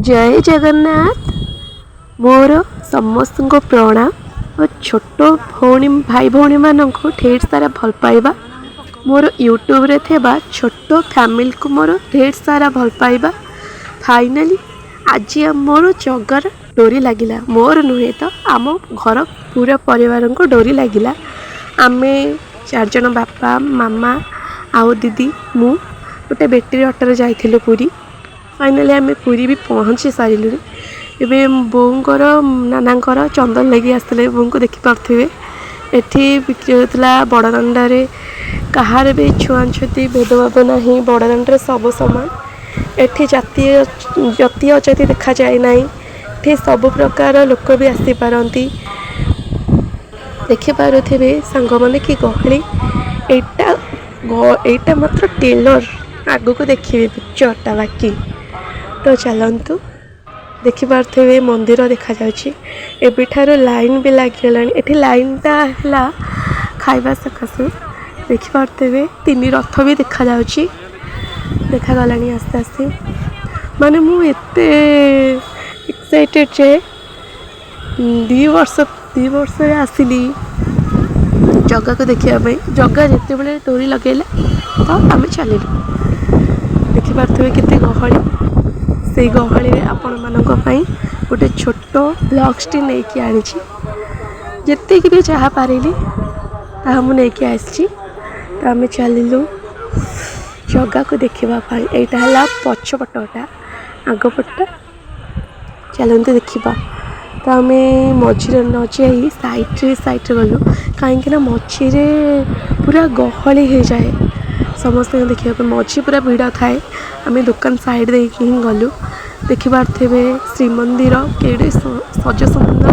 जय जगन्नाथ। मोर समस्त को प्रणाम और छोट भौणी भाई भौणी मानक ढेर सारा भल पाइबा। मोर यूट्यूब रे थेबा छोट फैमिली को मोर ढेर सारा भल पाइबा। फाइनाली आज मोर जगर डोरी लगिला, मोर नुहे तो आम घर पूरा परिवार को डोरी लगिला। आमे 4 जन बापा मामा आउ दीदी मु गोटे बेटी अटोरे जाइथिलु पुरी। फाइनाली आम पुरी भी पहुँची सारूँ। एवं बोर नाना चंदन लगी आसते बो को देखिपे एठी बिक्री होता बड़दाण्डे कहार भी छुआछुती भेदभाव ना। बड़दाण्डे सब सामान एठी जाति अजाति देखा जाए ना। ये सब प्रकार लोक भी आसीपारती देखिपे सांग मैंने कि गहली एटा मात्र टेलर आग को देखिए पिक्चरटा बाकी तो चलतु देखिपे मंदिर देखा एबिठार लाइन भी लगे। ये लाइनटा है खाइबा सकाशु देखिपे 3 रथ भी देखा गलानी आस्ते आस्ते। माने मुझे एक्साइटेड जे 2 वर्ष आसिली जगह को देखापी। जगह जिते बड़े डोरी लगेला तो आम चलू देखिपे केते गहली। से गहली आपण मानक गोटे छोट ब्लॉग्सटी नहीं आनी जिते भी जहाँ पारिली ता मुझे आसी तो आम चलू जगह को देखापी। यहाँ है पछपटा आगपटा चलते देखा तो आम मझीरे न जाई सैड्रे गलु कहीं मझीरे पूरा गहली हो जाए समस्त देखा मझी पूरा भिड़ थाए। आम दुकान साइड दे ही गलु देखिपे श्रीमंदिर केड़े सज सुंदर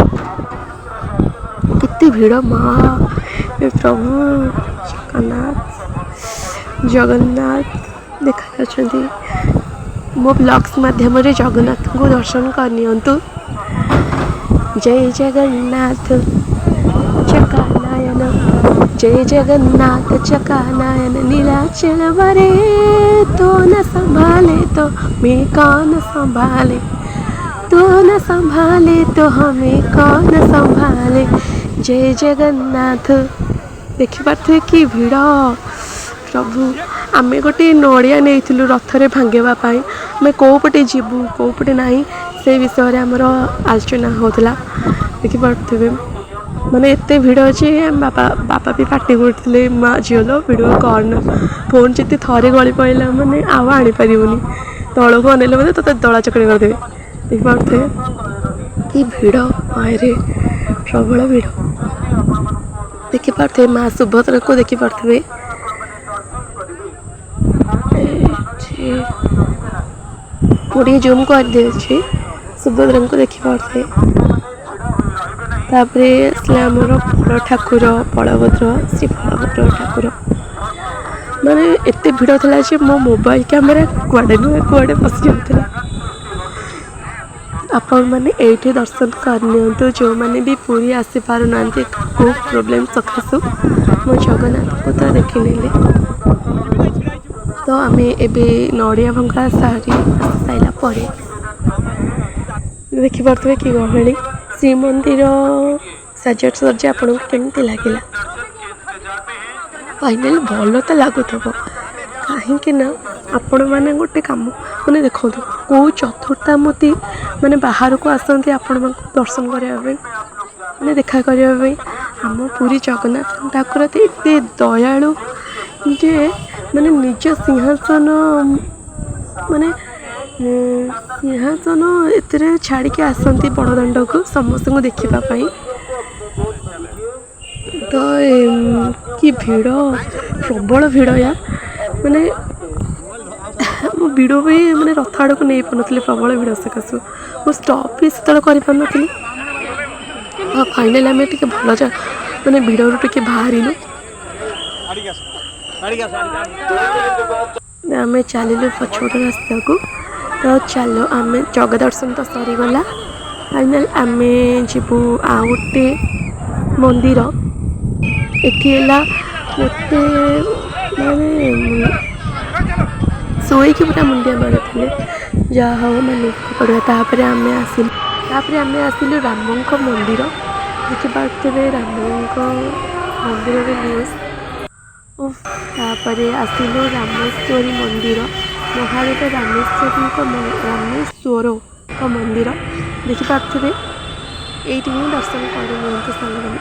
कितनी भिड़ माँ प्रभु जगन्नाथ देखा मो ब्लॉग्स माध्यम जगन्नाथ को दर्शन करनियंतु। जय जगन्नाथ चकानयन जय जगन्नाथ चकानयन नीलाचल वरे तो न संभाले तो मैं कौन संभाले, तो न संभाले तो हमें कौन संभाले। जय जगन्नाथ देखिपे कि भिड़ प्रभु। आम गोटे नड़िया नहीं रथरे भांगापी आम कौपटे जीवु कौपटे ना से विषय आमर आलोचना होता देखिपे। माने एत भिड़ अच्छे बापा भी पार्टी करते माँ झील भिड़ कौन फोन जी थे गली पड़ा मैंने आउ आनीपारूनी तौक अनेल मैंने तो दला चकड़ी करदे देखिपे कि भिड़ मायरे प्रबल भिड़ देखिपे। माँ सुभद्रा को देखिपे मुझे जूम कर दे सुभद्रा को देखिपे। तापर आमर बड़ ठाकुर बलभद्र श्री बलभद्र ठाकुर माने एत भिड़ था जे मो मोबाइल कैमेरा कुआड़े नुहे कुआड़े पशि जाता। आपण मैंने ये दर्शन करनी जो मैंने भी पूरी आसी पार ना को प्रोब्लेम सकाशु मो जगन्नाथ को तो देखी नेले तो आम ए नड़िया भंगा सारी सारा पर देखिपे कि गहली श्रीमंदिर सजा सजा आपको केमती लगे। फाइनाली भल तो लगुव कहीं आपण मैंने गोटे कम मैंने देखो कौ चतुर्थामूर्ति मैंने बाहर को आसती आपण दर्शन करने मैंने देखा करने आम पूरी जगन्नाथ ठाकुर एत दयालु जे मैंने निज सिंहासन माने सिंहासन एत छाड़ के आसती बड़दाण्ड को समस्त को देखापी। तो कि भिड़ प्रबल भिड़ यार माने मो भिड़ भी मैंने रथ आड़ को नहीं पानी प्रबल भिड़ सकाशु मो स्टॉप भी से कर फाइनाली आम टे भल जा मैंने भिड़ टे बाहर आम चलू पछोट रास्ता को तो चलो आम जग दर्शन तो सरीगला। फाइनाल आम जीवु आ गोटे मंदिर एटी गोटे माने ଶୋଇକି ପୁରା ମୁଣ୍ଡିଆ ମାରୁଥିଲେ ଯାହା ହଉ ମାନିବାକୁ ପଡ଼ିବ। ତାପରେ ଆମେ ଆସିଲୁ ରାମଙ୍କ ମନ୍ଦିର। ଦେଖିପାରୁଥିବେ ରାମଙ୍କ ମନ୍ଦିରରେ ନ୍ୟୁଜ୍। ତାପରେ ଆସିଲୁ ରାମେଶ୍ୱରୀ ମନ୍ଦିର, ମହାଦେବ ରାମେଶ୍ୱରଙ୍କ ମନ୍ଦିର ଦେଖିପାରୁଥିବେ। ଏଇଠି ହିଁ ଦର୍ଶନ କରିନିଅନ୍ତୁ ସାଙ୍ଗମାନେ।